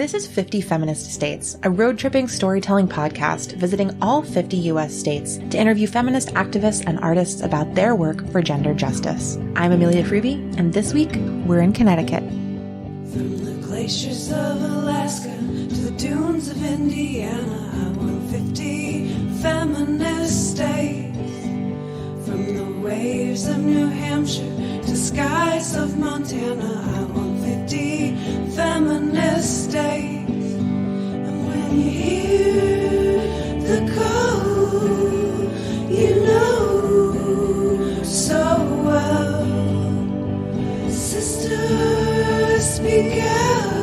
This is 50 Feminist States, a road-tripping storytelling podcast visiting all 50 U.S. states to interview feminist activists and artists about their work for gender justice. I'm Amelia Hruby, and this week, we're in Connecticut. From the glaciers of Alaska to the dunes of Indiana, I want 50 feminist states. From the waves of New Hampshire to skies of Montana, I want 50 feminist states. And when you hear the call, you know so well. Sisters, speak out,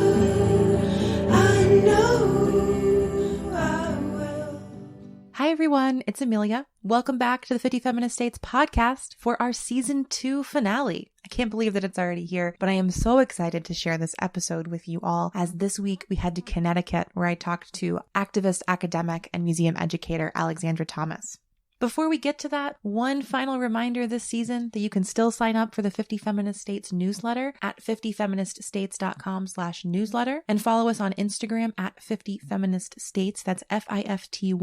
I know I will. Hi everyone, it's Amelia. Welcome back to the 50 Feminist States podcast for our season 2 finale. I can't believe that it's already here, but I am so excited to share this episode with you all, as this week we head to Connecticut, where I talked to activist, academic, and museum educator Alexandra Thomas. Before we get to that, one final reminder this season that you can still sign up for the 50 Feminist States newsletter at 50feministstates.com/newsletter and follow us on Instagram at 50 Feminist States. That's FIFTY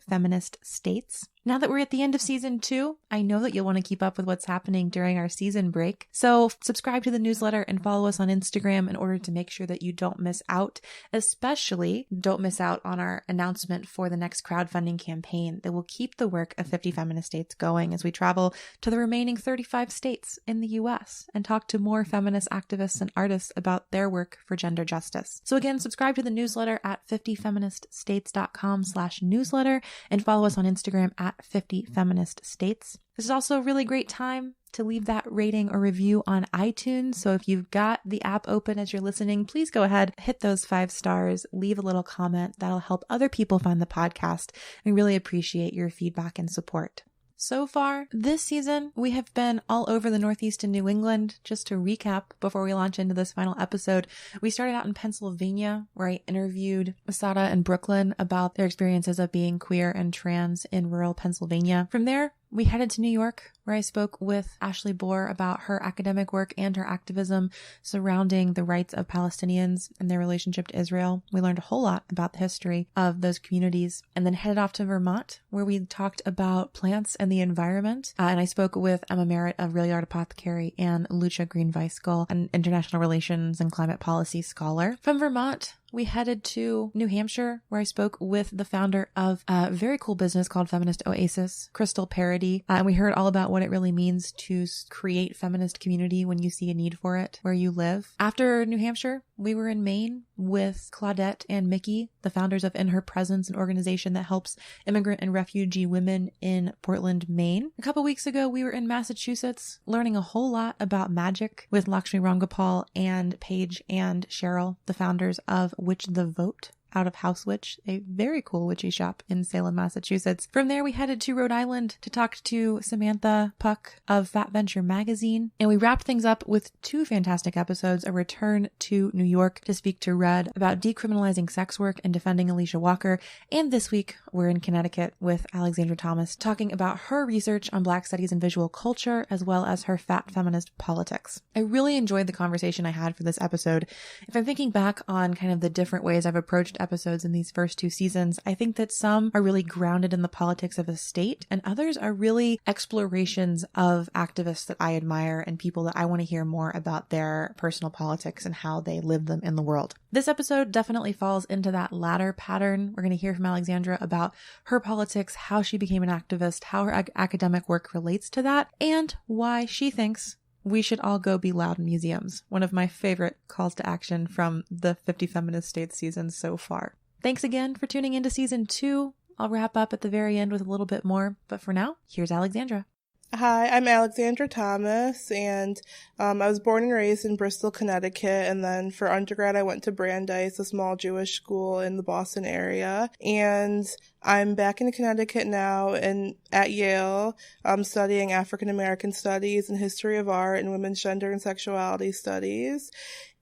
Feminist States. Now that we're at the end of season 2, I know that you'll want to keep up with what's happening during our season break. So subscribe to the newsletter and follow us on Instagram in order to make sure that you don't miss out. Especially don't miss out on our announcement for the next crowdfunding campaign that will keep the work of 50 Feminist States going as we travel to the remaining 35 states in the US and talk to more feminist activists and artists about their work for gender justice. So again, subscribe to the newsletter at 50feministstates.com/newsletter and follow us on Instagram at 50 Feminist States. This is also a really great time to leave that rating or review on iTunes. So if you've got the app open as you're listening, please go ahead, hit those 5 stars, leave a little comment. That'll help other people find the podcast. We really appreciate your feedback and support. So far, this season, we have been all over the Northeast and New England. Just to recap before we launch into this final episode, we started out in Pennsylvania, where I interviewed Masada and Brooklyn about their experiences of being queer and trans in rural Pennsylvania. From there, we headed to New York, where I spoke with Ashley Bohr about her academic work and her activism surrounding the rights of Palestinians and their relationship to Israel. We learned a whole lot about the history of those communities, and then headed off to Vermont, where we talked about plants and the environment. And I spoke with Emma Merritt of Real Yard Apothecary and Lucia Green-Weisskell, an international relations and climate policy scholar. From Vermont, we headed to New Hampshire, where I spoke with the founder of a very cool business called Feminist Oasis, Crystal Parody, and we heard all about what it really means to create feminist community when you see a need for it where you live. After New Hampshire, we were in Maine with Claudette and Mickey, the founders of In Her Presence, an organization that helps immigrant and refugee women in Portland, Maine. A couple weeks ago, we were in Massachusetts, learning a whole lot about magic with Lakshmi Rangapal and Paige and Cheryl, the founders of Witch the Vote, out of House Witch, a very cool witchy shop in Salem, Massachusetts. From there, we headed to Rhode Island to talk to Samantha Puck of Fat Venture magazine. And we wrapped things up with 2 fantastic episodes, a return to New York to speak to Red about decriminalizing sex work and defending Alicia Walker. And this week, we're in Connecticut with Alexandra Thomas, talking about her research on Black studies and visual culture, as well as her fat feminist politics. I really enjoyed the conversation I had for this episode. If I'm thinking back on kind of the different ways I've approached episodes in these first 2 seasons, I think that some are really grounded in the politics of a state, and others are really explorations of activists that I admire and people that I want to hear more about their personal politics and how they live them in the world. This episode definitely falls into that latter pattern. We're going to hear from Alexandra about her politics, how she became an activist, how her academic work relates to that, and why she thinks we should all go be loud in museums. One of my favorite calls to action from the 50 Feminist States season so far. Thanks again for tuning into season 2. I'll wrap up at the very end with a little bit more, but for now, here's Alexandra. Hi, I'm Alexandra Thomas, and I was born and raised in Bristol, Connecticut, and then for undergrad I went to Brandeis, a small Jewish school in the Boston area, and I'm back in Connecticut now and at Yale. I'm studying African American studies and history of art and women's gender and sexuality studies,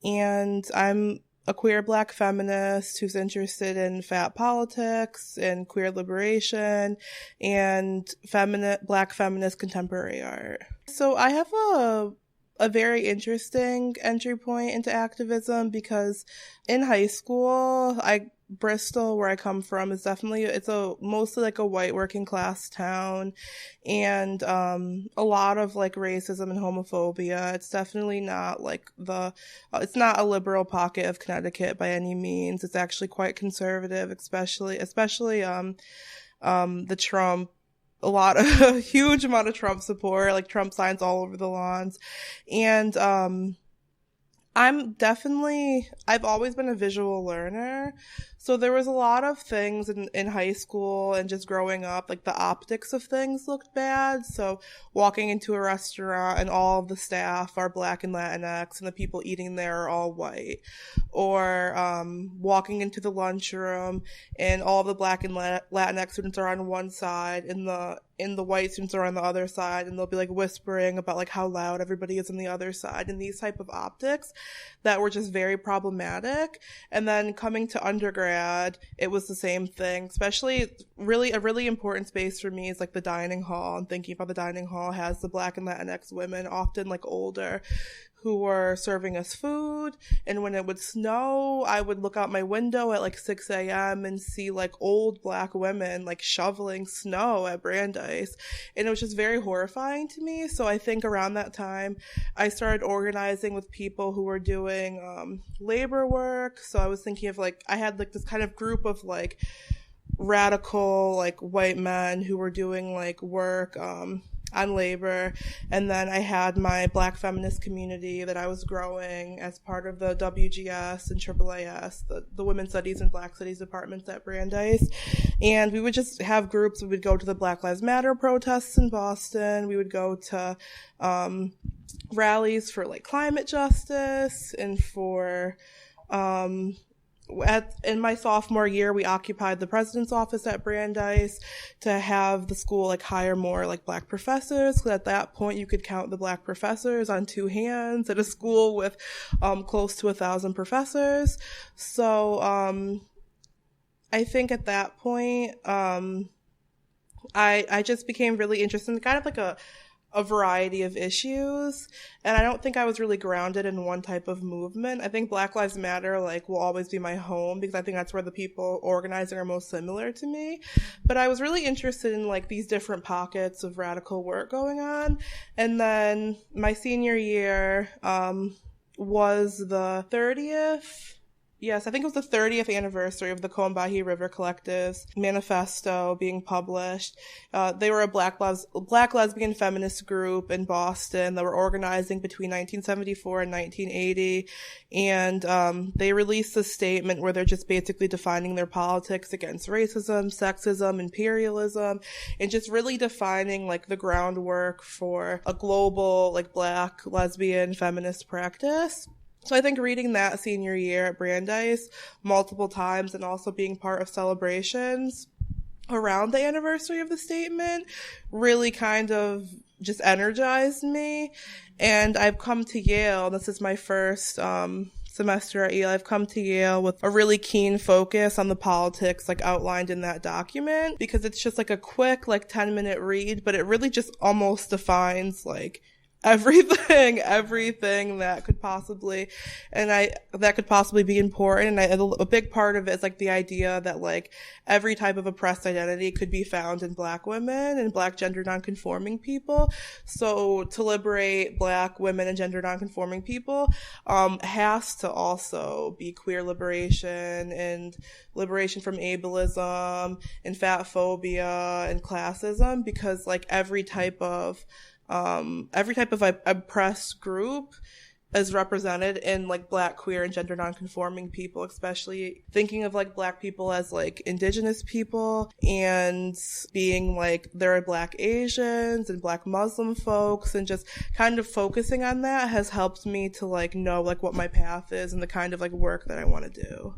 and I'm a queer Black feminist who's interested in fat politics and queer liberation and Black feminist contemporary art. So I have a very interesting entry point into activism because in high school, Bristol, where I come from, is definitely, mostly like a white working class town, and a lot of like racism and homophobia. It's definitely not like it's not a liberal pocket of Connecticut by any means. It's actually quite conservative, especially the Trump, a huge amount of Trump support, like Trump signs all over the lawns. And I've always been a visual learner. So there was a lot of things in high school and just growing up, like the optics of things looked bad. So walking into a restaurant and all of the staff are Black and Latinx and the people eating there are all white. Or walking into the lunchroom and all of the Black and Latinx students are on one side and the white students are on the other side, and they'll be like whispering about like how loud everybody is on the other side, and these type of optics that were just very problematic. And then coming to undergrad, it was the same thing. Especially a really important space for me is like the dining hall, and thinking about the dining hall has the Black and Latinx women, often like older, who were serving us food. And when it would snow, I would look out my window at like 6 a.m. and see like old Black women like shoveling snow at Brandeis. And it was just very horrifying to me. So I think around that time, I started organizing with people who were doing labor work. So I was thinking of like, I had like this kind of group of like radical like white men who were doing like work on labor. And then I had my Black feminist community that I was growing as part of the WGS and AAAS, the Women's Studies and Black Studies departments at Brandeis. And we would just have groups. We would go to the Black Lives Matter protests in Boston. We would go to rallies for like climate justice and for in my sophomore year, we occupied the president's office at Brandeis to have the school like hire more like Black professors. Because at that point, you could count the Black professors on two hands at a school with close to 1,000 professors. So I think at that point, I just became really interested in kind of like a variety of issues, and I don't think I was really grounded in one type of movement. I think Black Lives Matter like will always be my home because I think that's where the people organizing are most similar to me, but I was really interested in like these different pockets of radical work going on. And then my senior year was the 30th Yes, I think it was the 30th anniversary of the Combahee River Collective's manifesto being published. They were a black lesbian feminist group in Boston that were organizing between 1974 and 1980. And they released a statement where they're just basically defining their politics against racism, sexism, imperialism, and just really defining like the groundwork for a global like black lesbian feminist practice. So I think reading that senior year at Brandeis multiple times and also being part of celebrations around the anniversary of the statement really kind of just energized me. And I've come to Yale. This is my first semester at Yale. I've come to Yale with a really keen focus on the politics like outlined in that document, because it's just like a quick like 10-minute read, but it really just almost defines like everything that could possibly be important. And a big part of it is like the idea that like every type of oppressed identity could be found in black women and black gender nonconforming people. So to liberate black women and gender nonconforming people has to also be queer liberation and liberation from ableism and fat phobia and classism, because like every type of oppressed group is represented in like black, queer, and gender nonconforming people, especially thinking of like black people as like indigenous people and being like there are black Asians and black Muslim folks, and just kind of focusing on that has helped me to like know like what my path is and the kind of like work that I want to do.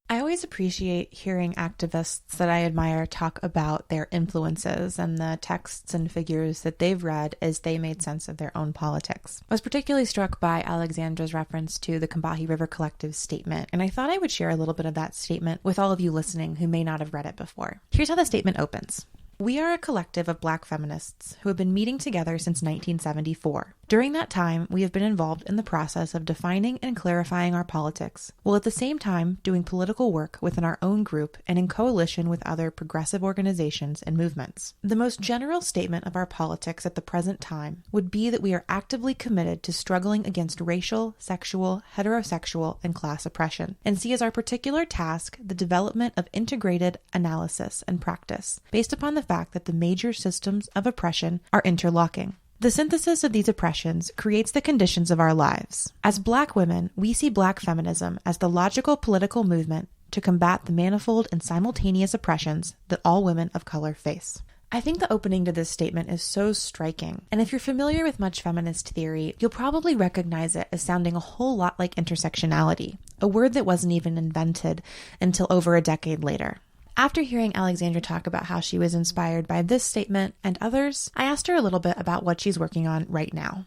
I always appreciate hearing activists that I admire talk about their influences and the texts and figures that they've read as they made sense of their own politics. I was particularly struck by Alexandra's reference to the Combahee River Collective's statement, and I thought I would share a little bit of that statement with all of you listening who may not have read it before. Here's how the statement opens. We are a collective of black feminists who have been meeting together since 1974 During that time, we have been involved in the process of defining and clarifying our politics, while at the same time doing political work within our own group and in coalition with other progressive organizations and movements. The most general statement of our politics at the present time would be that we are actively committed to struggling against racial, sexual, heterosexual, and class oppression, and see as our particular task the development of integrated analysis and practice based upon the fact that the major systems of oppression are interlocking. The synthesis of these oppressions creates the conditions of our lives. As Black women, we see Black feminism as the logical political movement to combat the manifold and simultaneous oppressions that all women of color face. I think the opening to this statement is so striking, and if you're familiar with much feminist theory, you'll probably recognize it as sounding a whole lot like intersectionality, a word that wasn't even invented until over a decade later. After hearing Alexandra talk about how she was inspired by this statement and others, I asked her a little bit about what she's working on right now.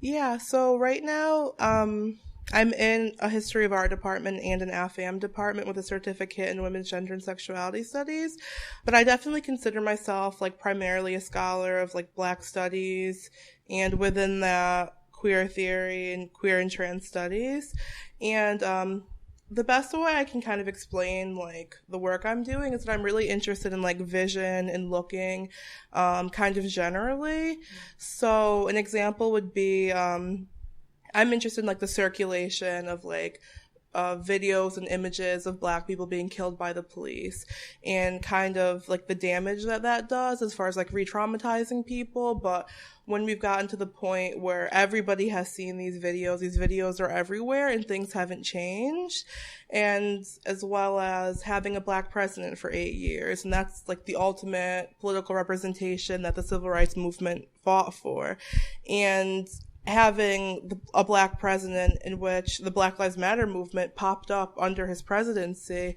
Yeah, so right now, I'm in a history of art department and an AFAM department with a certificate in women's gender and sexuality studies. But I definitely consider myself like primarily a scholar of like Black studies, and within that queer theory and queer and trans studies. And, the best way I can kind of explain like the work I'm doing is that I'm really interested in like vision and looking kind of generally. So an example would be I'm interested in like the circulation of like videos and images of Black people being killed by the police, and kind of like the damage that that does as far as like re-traumatizing people. But when we've gotten to the point where everybody has seen these videos are everywhere and things haven't changed, and as well as having a Black president for 8 years, and that's like the ultimate political representation that the civil rights movement fought for, and having a Black president in which the Black Lives Matter movement popped up under his presidency.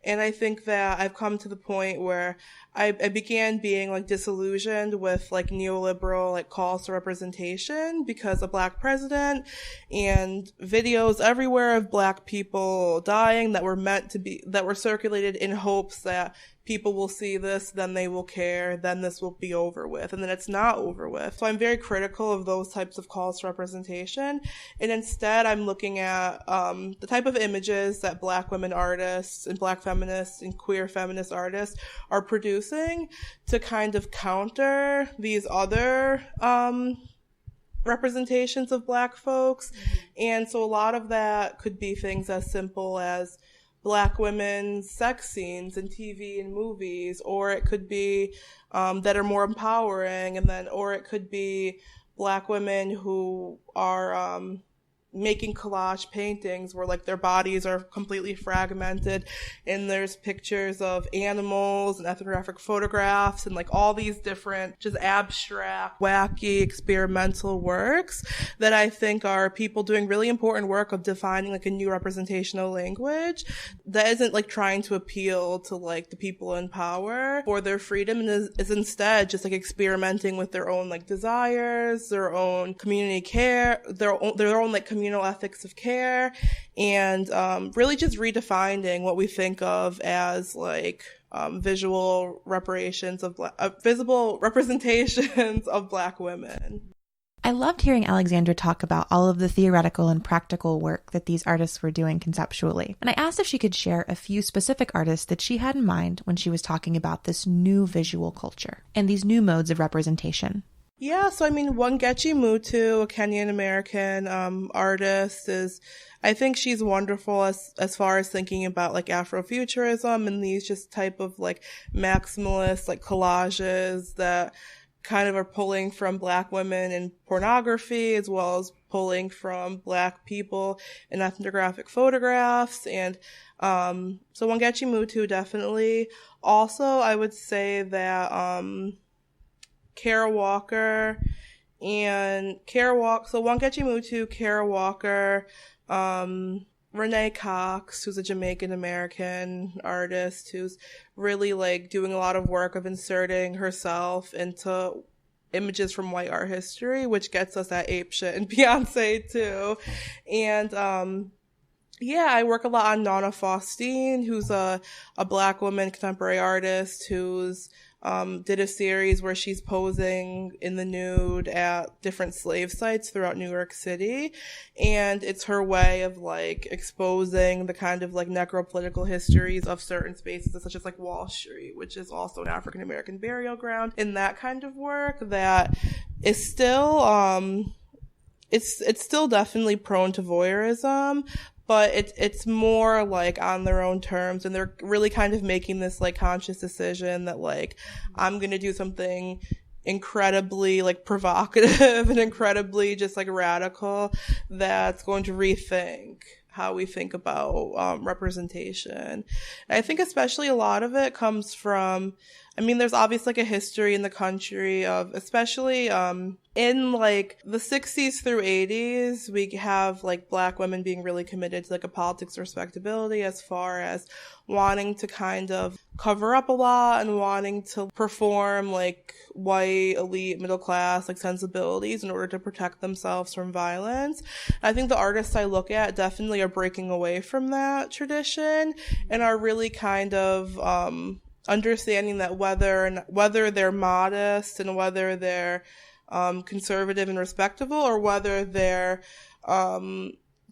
And I think that I've come to the point where I began being like disillusioned with like neoliberal like calls to representation, because a Black president and videos everywhere of Black people dying that were circulated in hopes that people will see this, then they will care, then this will be over with, and then it's not over with. So I'm very critical of those types of calls to representation, and instead I'm looking at the type of images that Black women artists and Black feminists and queer feminist artists are producing to kind of counter these other representations of Black folks. And so a lot of that could be things as simple as Black women's sex scenes in TV and movies, or it could be that are more empowering, or it could be Black women who are making collage paintings where like their bodies are completely fragmented, and there's pictures of animals and ethnographic photographs and like all these different just abstract, wacky, experimental works that I think are people doing really important work of defining like a new representational language that isn't like trying to appeal to like the people in power for their freedom, and is instead just like experimenting with their own like desires, their own community care, their own like communal ethics of care, and really just redefining what we think of as like visual reparations of visible representations of Black women. I loved hearing Alexandra talk about all of the theoretical and practical work that these artists were doing conceptually. And I asked if she could share a few specific artists that she had in mind when she was talking about this new visual culture and these new modes of representation. Yeah, so I mean, Womxn Mutu, a Kenyan American artist, I think she's wonderful as far as thinking about like Afrofuturism and these just type of like maximalist like collages that kind of are pulling from Black women in pornography, as well as pulling from Black people in ethnographic photographs. And so Womxn Mutu definitely. Also, I would say that Kara Walker, so Womxn Mutu, Kara Walker, Renee Cox, who's a Jamaican American artist who's really like doing a lot of work of inserting herself into images from white art history, which gets us at apeshit and Beyonce too. And yeah, I work a lot on Nana Faustine, who's a Black woman contemporary artist who's did a series where she's posing in the nude at different slave sites throughout New York City. And it's her way of like exposing the kind of like necropolitical histories of certain spaces, such as like Wall Street, which is also an African American burial ground, in that kind of work that is still, it's still definitely prone to voyeurism, but it's more like on their own terms, and they're really kind of making this like conscious decision that like, I'm going to do something incredibly like provocative and incredibly just like radical that's going to rethink how we think about representation. And I think especially a lot of it comes from, I mean, there's obviously like a history in the country of, especially in like the 60s through 80s, we have like Black women being really committed to like a politics of respectability, as far as wanting to kind of cover up a lot and wanting to perform like white, elite, middle class like sensibilities in order to protect themselves from violence. I think the artists I look at definitely are breaking away from that tradition and are really kind of understanding that whether they're modest and whether they're conservative and respectable, or whether they're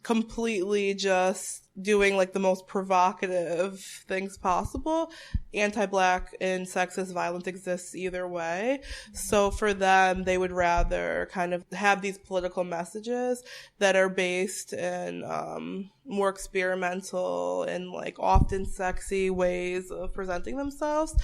completely just doing like the most provocative things possible, anti-Black and sexist violence exists either way. So for them, they would rather kind of have these political messages that are based in more experimental and like often sexy ways of presenting themselves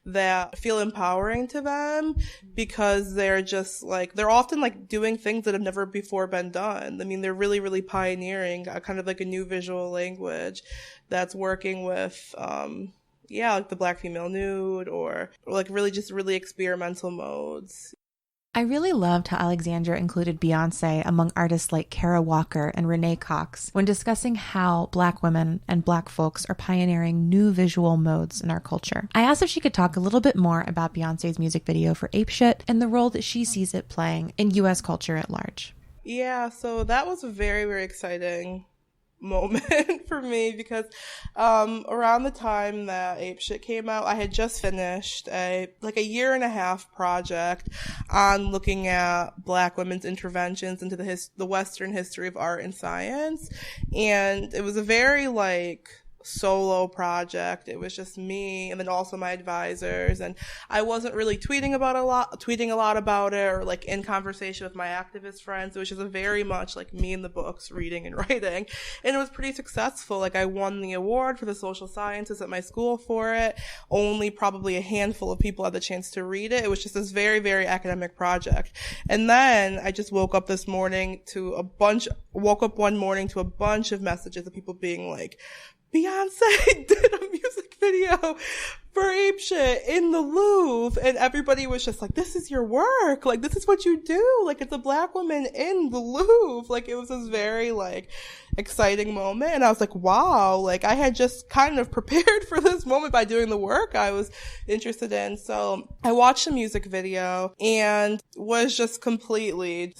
that feel empowering to them, because they're just like, they're often like doing things that have never before been done. I mean, they're really, really pioneering a kind of like a new visual language that's working with like the Black female nude, or like really experimental modes. I really loved how Alexandra included Beyonce among artists like Kara Walker and Renee Cox when discussing how Black women and Black folks are pioneering new visual modes in our culture. I asked if she could talk a little bit more about Beyonce's music video for Ape Shit and the role that she sees it playing in U.S. culture at large. Yeah, so that was a very, very exciting moment for me, because around the time that Ape Shit came out, I had just finished a 1.5-year project on looking at Black women's interventions into the Western history of art and science, and it was a very solo project. It was just me and then also my advisors, and I wasn't really tweeting a lot about it, or in conversation with my activist friends. It was just a very much me in the books, reading and writing, and it was pretty successful. I won the award for the social sciences at my school for it. Only probably a handful of people had the chance to read it. It was just this very, very academic project. And then I just woke up one morning to a bunch of messages of people being like, Beyonce did a music video for Ape Shit in the Louvre, and everybody was just like, this is your work, this is what you do, it's a Black woman in the Louvre. It was this very exciting moment, and I was like, wow, I had just kind of prepared for this moment by doing the work I was interested in. So I watched the music video and was just completely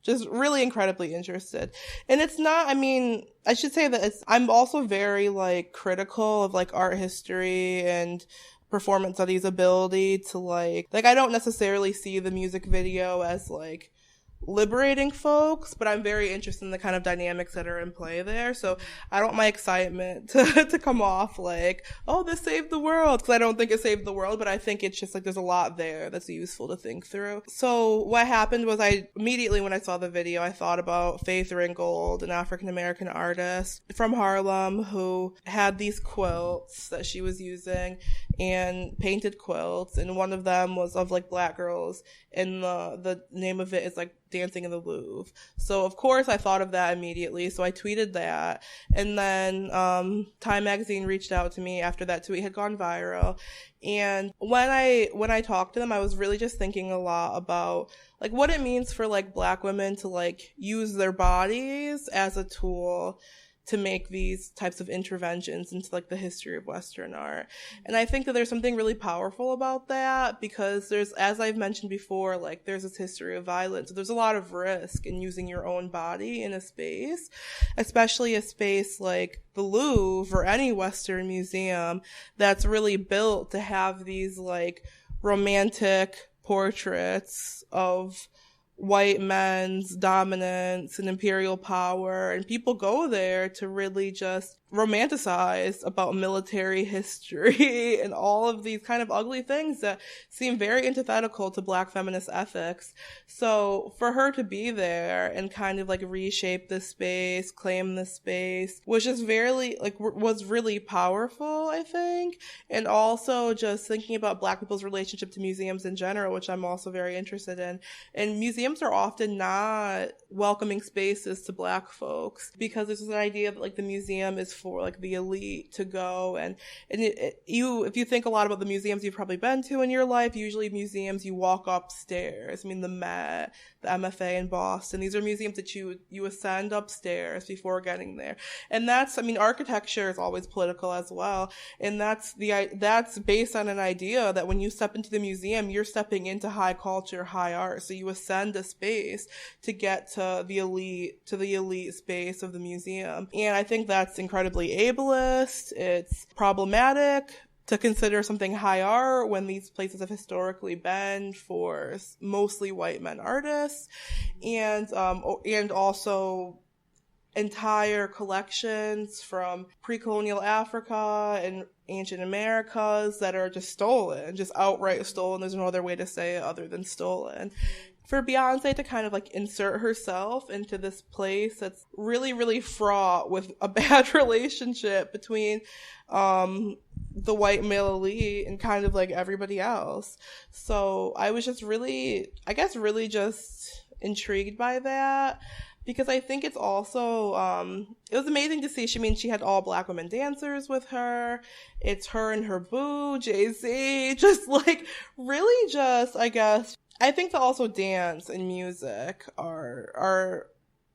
just really incredibly interested. And it's not, I should say that I'm also very critical of art history and performance studies ability to I don't necessarily see the music video as liberating folks, but I'm very interested in the kind of dynamics that are in play there. So I don't want my excitement to come off oh, this saved the world, because I don't think it saved the world, but I think it's just there's a lot there that's useful to think through. So what happened was, I immediately, when I saw the video, I thought about Faith Ringgold, an African-American artist from Harlem who had these quilts that she was using, and painted quilts, and one of them was of Black girls, and the name of it is Dancing in the Louvre. So of course I thought of that immediately, so I tweeted that, and then Time magazine reached out to me after that tweet had gone viral. And when I talked to them, I was really just thinking a lot about what it means for Black women to use their bodies as a tool to make these types of interventions into like the history of Western art. And I think that there's something really powerful about that, because there's, as I've mentioned before, like there's this history of violence. So there's a lot of risk in using your own body in a space, especially a space like the Louvre or any Western museum that's really built to have these like romantic portraits of white men's dominance and imperial power, and people go there to really just romanticize about military history and all of these kind of ugly things that seem very antithetical to Black feminist ethics. So for her to be there and kind of like reshape this space, claim this space, was just very like was really powerful, I think. And also just thinking about Black people's relationship to museums in general, which I'm also very interested in. And museums are often not welcoming spaces to Black folks, because there's an idea that like the museum is for like the elite to go, and if you think a lot about the museums you've probably been to in your life, usually museums you walk upstairs. I mean, the Met, the MFA in Boston, these are museums that you ascend upstairs before getting there. And that's, I mean, architecture is always political as well, and that's based on an idea that when you step into the museum, you're stepping into high culture, high art. So you ascend a space to get to the elite space of the museum. And I think that's incredibly ableist. It's problematic to consider something high art when these places have historically been for mostly white men artists, and also entire collections from pre-colonial Africa and ancient Americas that are just stolen, just outright stolen. There's no other way to say it other than stolen. For Beyonce to kind of like insert herself into this place that's really, really fraught with a bad relationship between the white male elite and kind of like everybody else. So I was just really just intrigued by that, because I think it's also, it was amazing to see. She had all Black women dancers with her. It's her and her boo, Jay-Z, just like really just, I guess, I think that also dance and music are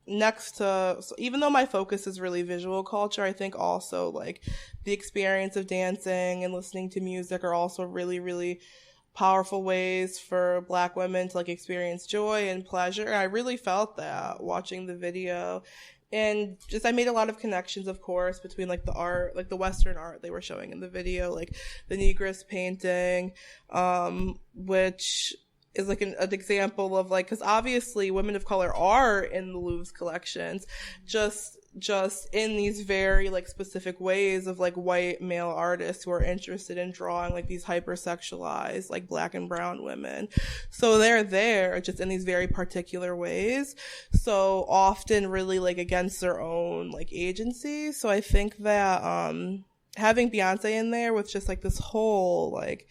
next to, so even though my focus is really visual culture, I think also like the experience of dancing and listening to music are also really, really powerful ways for Black women to like experience joy and pleasure. And I really felt that watching the video. And just, I made a lot of connections, of course, between like the art, like the Western art they were showing in the video, like the Negress painting, which is like an example of like, because obviously women of color are in the Louvre's collections, just in these very like specific ways of like white male artists who are interested in drawing like these hypersexualized like Black and brown women. So they're there just in these very particular ways, so often really like against their own like agency. So I think that having Beyonce in there with just like this whole like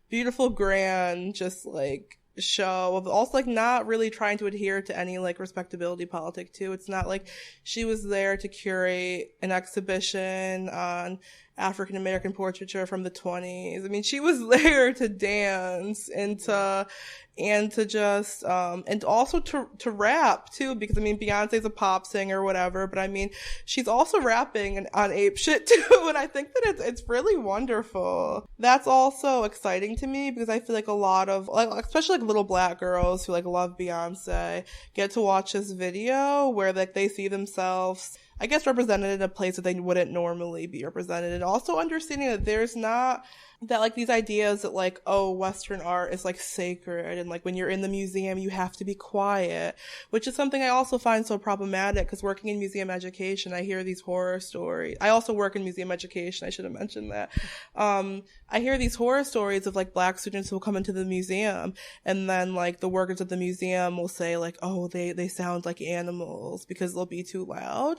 beautiful grand just like show of also like not really trying to adhere to any like respectability politic too. It's not like she was there to curate an exhibition on African American portraiture from the 1920s. I mean, she was there to dance and to just and also to rap too, because I mean Beyonce's a pop singer or whatever, but I mean she's also rapping on ape shit too, and I think that it's really wonderful. That's also exciting to me, because I feel like a lot of like, especially like little Black girls who like love Beyonce, get to watch this video where like they see themselves, I guess, represented in a place that they wouldn't normally be represented. And also understanding that there's not that like these ideas that like, oh, Western art is like sacred, and like when you're in the museum you have to be quiet, which is something I also find so problematic, because working in museum education, I hear these horror stories. I also work in museum education, I should have mentioned that. I hear these horror stories of like Black students who will come into the museum, and then like the workers at the museum will say like, oh, they sound like animals because they'll be too loud.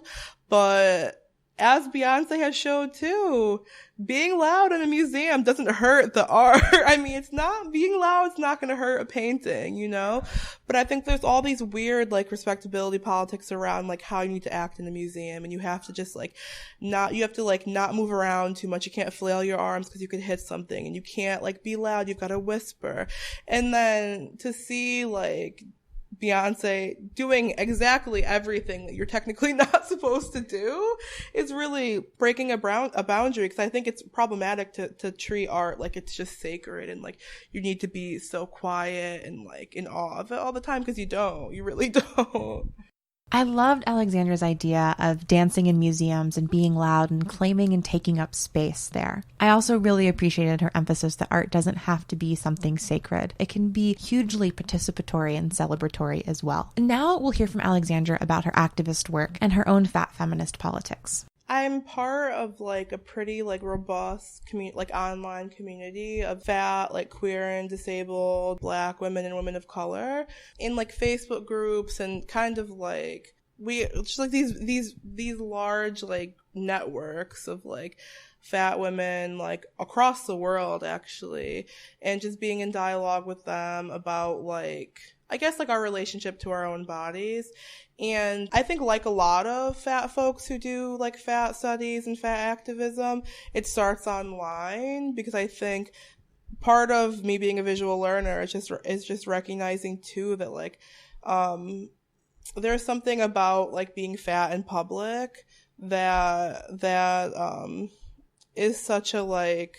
But as Beyonce has showed too, being loud in a museum doesn't hurt the art. I mean, it's not, being loud, it's not going to hurt a painting, you know? But I think there's all these weird, like, respectability politics around, like, how you need to act in a museum. And you have to just, like, not move around too much. You can't flail your arms because you could hit something. And you can't, like, be loud. You've got to whisper. And then to see, like, Beyonce doing exactly everything that you're technically not supposed to do is really breaking a boundary, because I think it's problematic to treat art like it's just sacred and like you need to be so quiet and like in awe of it all the time, because you really don't. I loved Alexandra's idea of dancing in museums and being loud and claiming and taking up space there. I also really appreciated her emphasis that art doesn't have to be something sacred. It can be hugely participatory and celebratory as well. And now we'll hear from Alexandra about her activist work and her own fat feminist politics. I'm part of like a pretty like robust like online community of fat, like queer and disabled Black women and women of color in like Facebook groups, and kind of like just like these large like networks of like fat women like across the world actually, and just being in dialogue with them about like, I guess, like our relationship to our own bodies. And I think like a lot of fat folks who do like fat studies and fat activism, it starts online, because I think part of me being a visual learner is just recognizing too that like there's something about like being fat in public that is such a like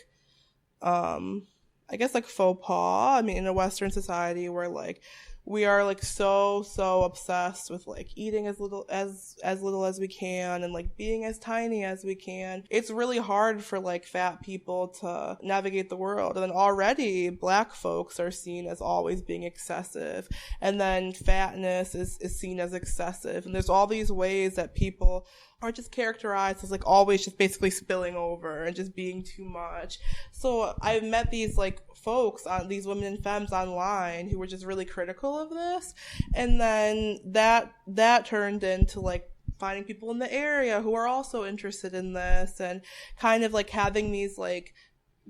I guess like faux pas. I mean, in a Western society where like we are like so obsessed with like eating as little as we can and like being as tiny as we can, it's really hard for like fat people to navigate the world. And then already Black folks are seen as always being excessive, and then fatness is seen as excessive, and there's all these ways that people are just characterized as like always just basically spilling over and just being too much. So I've met these like folks, these women and femmes online, who were just really critical of this, and then that turned into like finding people in the area who are also interested in this, and kind of like having these like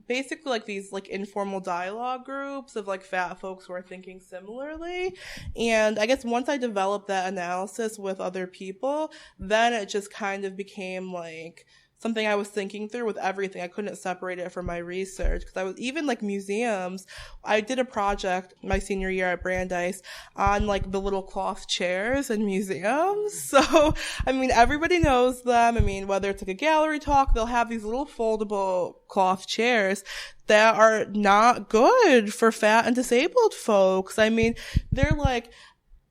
basically like these like informal dialogue groups of like fat folks who are thinking similarly. And I guess once I developed that analysis with other people, then it just kind of became like something I was thinking through with everything. I couldn't separate it from my research, because I was even like museums. I did a project my senior year at Brandeis on like the little cloth chairs in museums. So, I mean, everybody knows them. I mean, whether it's like a gallery talk, they'll have these little foldable cloth chairs that are not good for fat and disabled folks. I mean, they're like,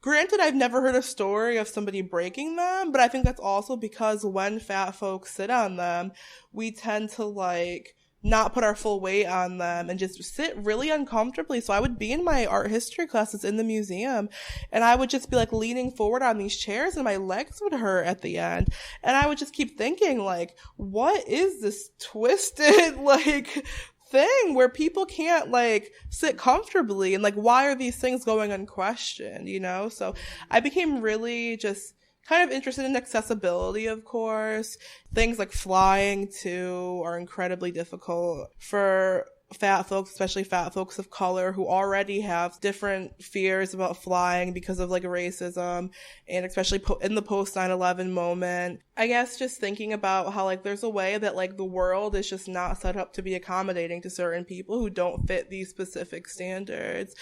granted, I've never heard a story of somebody breaking them, but I think that's also because when fat folks sit on them, we tend to like not put our full weight on them and just sit really uncomfortably. So I would be in my art history classes in the museum, and I would just be like leaning forward on these chairs, and my legs would hurt at the end. And I would just keep thinking like, what is this twisted like thing where people can't like sit comfortably, and like why are these things going unquestioned, you know? So I became really just kind of interested in accessibility. Of course, things like flying too are incredibly difficult for fat folks, especially fat folks of color, who already have different fears about flying because of like racism, and especially in the post 9/11 moment. I guess just thinking about how like there's a way that like the world is just not set up to be accommodating to certain people who don't fit these specific standards.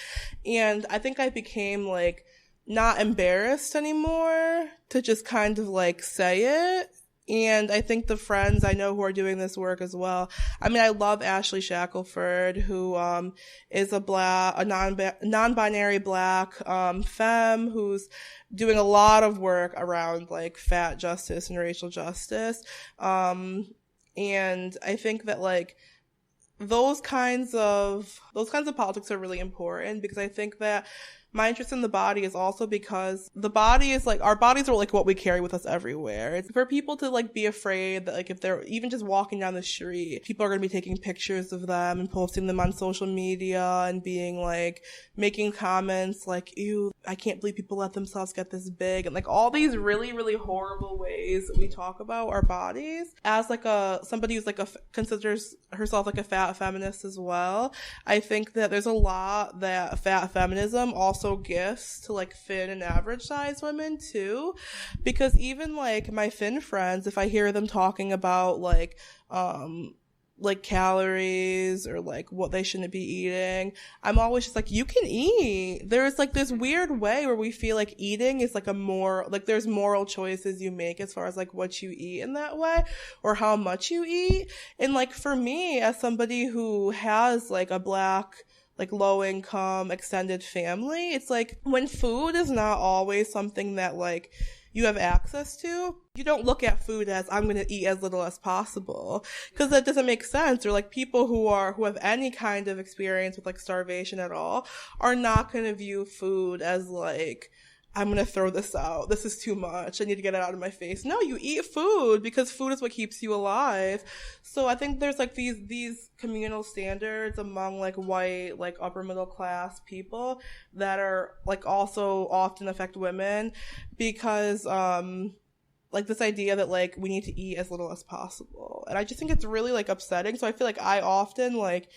And I think I became like not embarrassed anymore to just kind of like say it. And I think the friends I know who are doing this work as well. I mean, I love Ashley Shackelford, who is a non-binary Black femme who's doing a lot of work around like fat justice and racial justice. And I think that like those kinds of politics are really important, because I think that my interest in the body is also because the body is like, our bodies are like what we carry with us everywhere. It's for people to like be afraid that like if they're even just walking down the street, people are going to be taking pictures of them and posting them on social media and being like, making comments like, ew, I can't believe people let themselves get this big, and like all these really, really horrible ways that we talk about our bodies. As like somebody who's like considers herself like a fat feminist as well, I think that there's a lot that fat feminism also gifts to like thin and average size women too, because even like my thin friends, if I hear them talking about like like calories or like what they shouldn't be eating. I'm always just like, you can eat. There's like this weird way where we feel like eating is like a more, like there's moral choices you make as far as like what you eat in that way or how much you eat. And like for me, as somebody who has like a Black, like low income extended family, it's like when food is not always something that like you have access to, you don't look at food as I'm going to eat as little as possible, because that doesn't make sense. Or like people who have any kind of experience with like starvation at all are not going to view food as like, I'm going to throw this out. This is too much. I need to get it out of my face. No, you eat food because food is what keeps you alive. So I think there's like these communal standards among like white, like upper middle class people that are like also often affect women because, like this idea that like we need to eat as little as possible. And I just think it's really like upsetting. So I feel like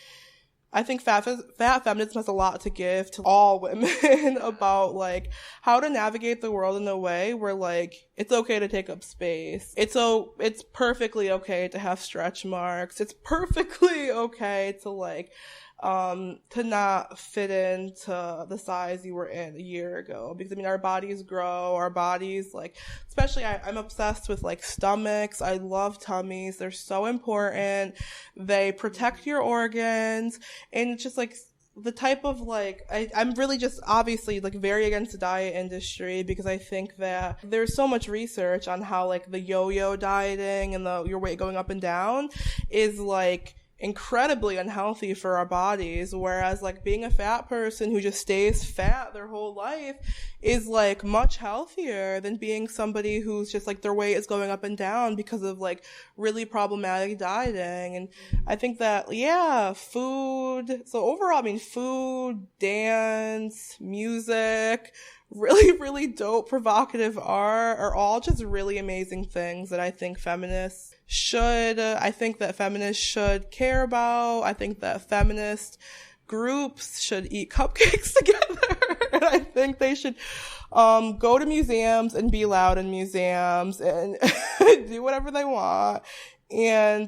I think fat feminism has a lot to give to all women about like how to navigate the world in a way where like it's okay to take up space. It's perfectly okay to have stretch marks. It's perfectly okay to like to not fit into the size you were in a year ago, because I mean our bodies grow, our bodies like, especially I'm obsessed with like stomachs. I love tummies. They're so important. They protect your organs, and it's just like the type of like I'm really just obviously like very against the diet industry, because I think that there's so much research on how like the yo-yo dieting and your weight going up and down is like incredibly unhealthy for our bodies, whereas like being a fat person who just stays fat their whole life is like much healthier than being somebody who's just like their weight is going up and down because of like really problematic dieting. And I think that food, so overall I mean food, dance, music, really, really dope, provocative art are all just really amazing things that I think feminists should care about. I think that feminist groups should eat cupcakes together. And I think they should go to museums and be loud in museums and do whatever they want. And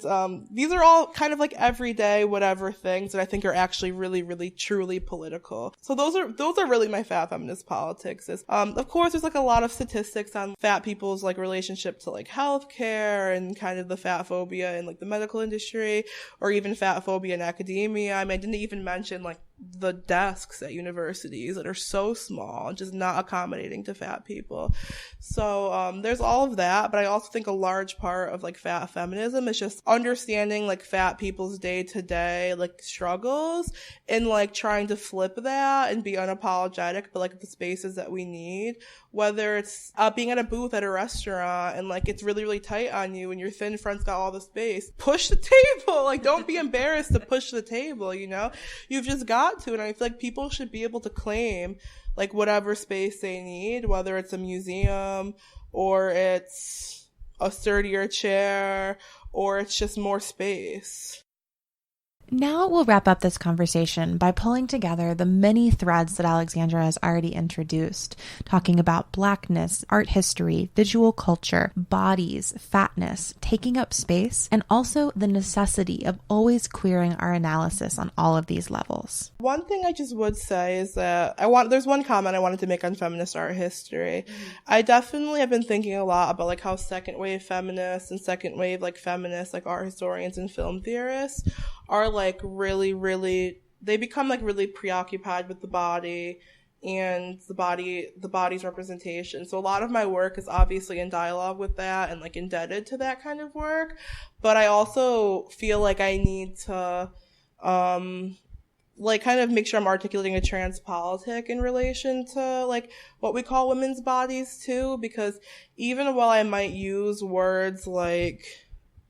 these are all kind of like everyday whatever things that I think are actually really, really, truly political. So those are really my fat feminist politics. Of course, there's like a lot of statistics on fat people's like relationship to like healthcare and kind of the fat phobia in like the medical industry, or even fat phobia in academia. I mean, I didn't even mention like the desks at universities that are so small and just not accommodating to fat people. So there's all of that, but I also think a large part of like fat feminism is just understanding like fat people's day-to-day like struggles and like trying to flip that and be unapologetic, but like the spaces that we need, whether it's being at a booth at a restaurant and like it's really, really tight on you and your thin friend's got all the space. Push the table. Like don't be embarrassed to push the table, you know? You've just got to. And I feel like people should be able to claim like whatever space they need, whether it's a museum or it's a sturdier chair or it's just more space. Now we'll wrap up this conversation by pulling together the many threads that Alexandra has already introduced, talking about Blackness, art history, visual culture, bodies, fatness, taking up space, and also the necessity of always queering our analysis on all of these levels. One thing I just would say is that there's one comment I wanted to make on feminist art history. I definitely have been thinking a lot about like how second wave feminists and second wave like feminists, like art historians and film theorists are like really, really, they become like really preoccupied with the body and the body's representation. So a lot of my work is obviously in dialogue with that and like indebted to that kind of work. But I also feel like I need to like kind of make sure I'm articulating a trans politic in relation to like what we call women's bodies too, because even while I might use words like,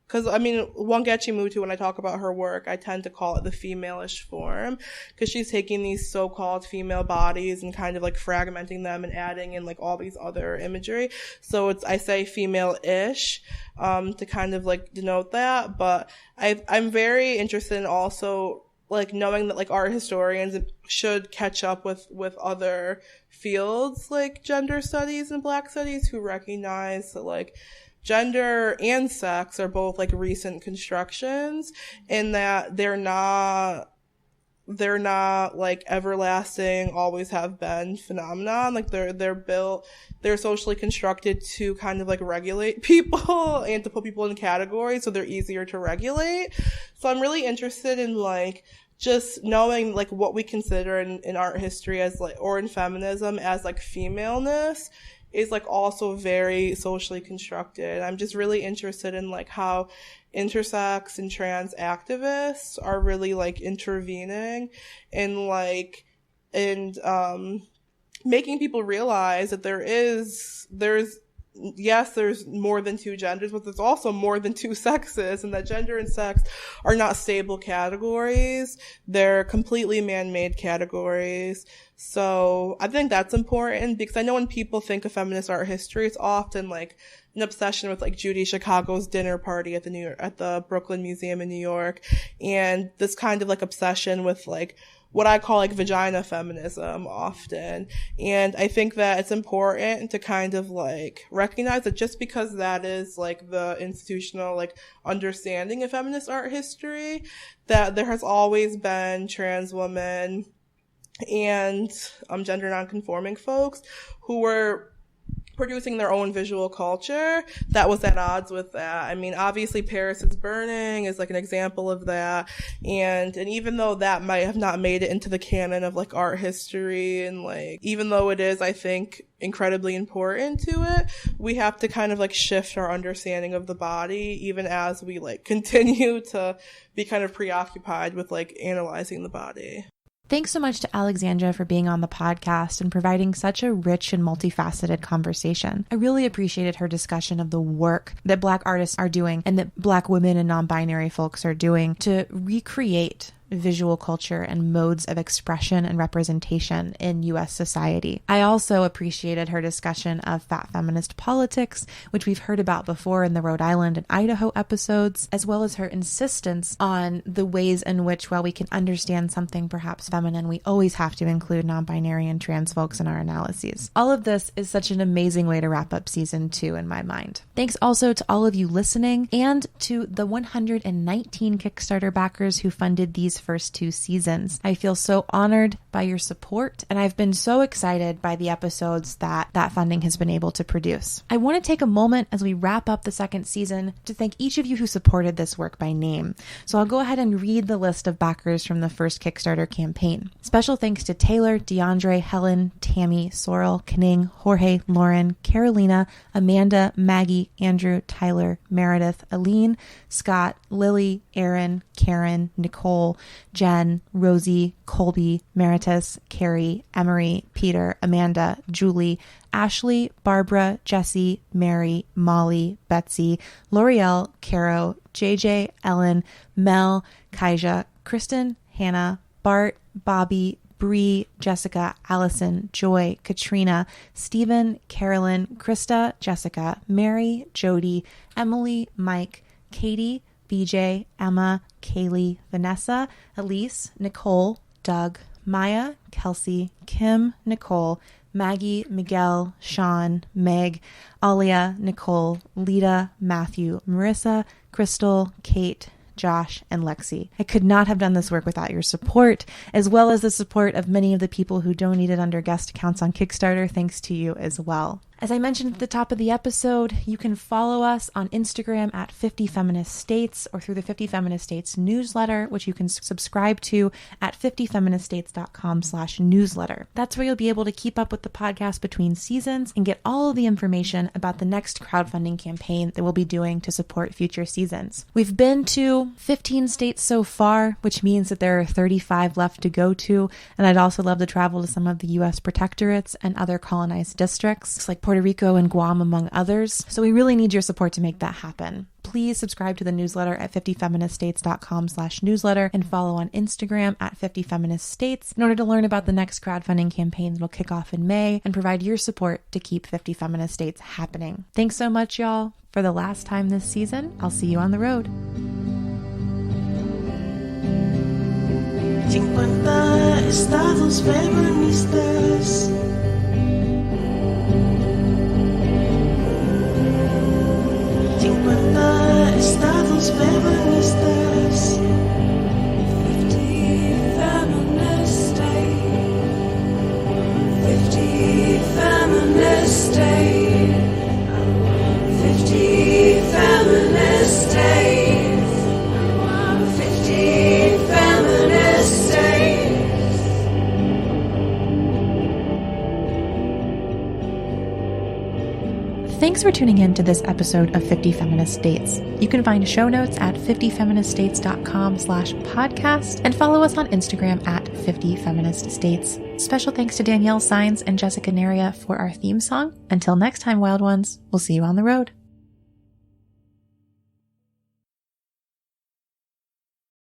because, I mean, womxn, when I talk about her work, I tend to call it the female-ish form, because she's taking these so-called female bodies and kind of, like, fragmenting them and adding in, like, all these other imagery. So I say female-ish to kind of, like, denote that. But I'm very interested in also, like, knowing that, like, art historians should catch up with other fields, like gender studies and Black studies, who recognize that, like, gender and sex are both like recent constructions, in that they're not like everlasting, always have been phenomenon. Like they're socially constructed to kind of like regulate people and to put people in categories, so they're easier to regulate. So I'm really interested in like just knowing like what we consider in art history as like, or in feminism as like femaleness, is like also very socially constructed. I'm just really interested in like how intersex and trans activists are really like intervening and like, and making people realize that there's more than two genders, but there's also more than two sexes, and that gender and sex are not stable categories. They're completely man-made categories. So I think that's important, because I know when people think of feminist art history, it's often like an obsession with like Judy Chicago's dinner party at the Brooklyn Museum in New York, and this kind of like obsession with like what I call like vagina feminism often. And I think that it's important to kind of like recognize that just because that is like the institutional like understanding of feminist art history, that there has always been trans women and gender nonconforming folks who were producing their own visual culture that was at odds with that. I mean, obviously Paris is Burning is like an example of that. And even though that might have not made it into the canon of like art history, and like, even though it is, I think, incredibly important to it, we have to kind of like shift our understanding of the body, even as we like continue to be kind of preoccupied with like analyzing the body. Thanks so much to Alexandra for being on the podcast and providing such a rich and multifaceted conversation. I really appreciated her discussion of the work that Black artists are doing and that Black women and non-binary folks are doing to recreate visual culture and modes of expression and representation in U.S. society. I also appreciated her discussion of fat feminist politics, which we've heard about before in the Rhode Island and Idaho episodes, as well as her insistence on the ways in which, while we can understand something perhaps feminine, we always have to include non-binary and trans folks in our analyses. All of this is such an amazing way to wrap up season 2 in my mind. Thanks also to all of you listening, and to the 119 Kickstarter backers who funded these first 2 seasons. I feel so honored by your support, and I've been so excited by the episodes that funding has been able to produce. I want to take a moment as we wrap up the second season to thank each of you who supported this work by name. So I'll go ahead and read the list of backers from the first Kickstarter campaign. Special thanks to Taylor, DeAndre, Helen, Tammy, Sorrel, Kaning, Jorge, Lauren, Carolina, Amanda, Maggie, Andrew, Tyler, Meredith, Aline, Scott, Lily, Aaron, Karen, Nicole, Jen, Rosie, Colby, Meritus, Carrie, Emery, Peter, Amanda, Julie, Ashley, Barbara, Jessie, Mary, Molly, Betsy, L'Oreal, Caro, JJ, Ellen, Mel, Kaija, Kristen, Hannah, Bart, Bobby, Bree, Jessica, Allison, Joy, Katrina, Stephen, Carolyn, Krista, Jessica, Mary, Jody, Emily, Mike, Katie, BJ, Emma, Kaylee, Vanessa, Elise, Nicole, Doug, Maya, Kelsey, Kim, Nicole, Maggie, Miguel, Sean, Meg, Alia, Nicole, Lita, Matthew, Marissa, Crystal, Kate, Josh, and Lexi. I could not have done this work without your support, as well as the support of many of the people who donated under guest accounts on Kickstarter. Thanks to you as well. As I mentioned at the top of the episode, you can follow us on Instagram at 50 Feminist States, or through the 50 Feminist States newsletter, which you can subscribe to at 50feministstates.com/newsletter. That's where you'll be able to keep up with the podcast between seasons and get all of the information about the next crowdfunding campaign that we'll be doing to support future seasons. We've been to 15 states so far, which means that there are 35 left to go to, and I'd also love to travel to some of the U.S. protectorates and other colonized districts, like Puerto Rico and Guam, among others. So we really need your support to make that happen. Please subscribe to the newsletter at 50feministstates.com/newsletter and follow on Instagram at 50feministstates in order to learn about the next crowdfunding campaign that'll kick off in May and provide your support to keep 50 Feminist States happening. Thanks so much, y'all. For the last time this season, I'll see you on the road. 50 estados feministas. Thanks for tuning in to this episode of 50 Feminist Dates. You can find show notes at 50feministdates.com/podcast and follow us on Instagram at 50feministdates. Special thanks to Danielle Sines and Jessica Naria for our theme song. Until next time, wild ones, we'll see you on the road.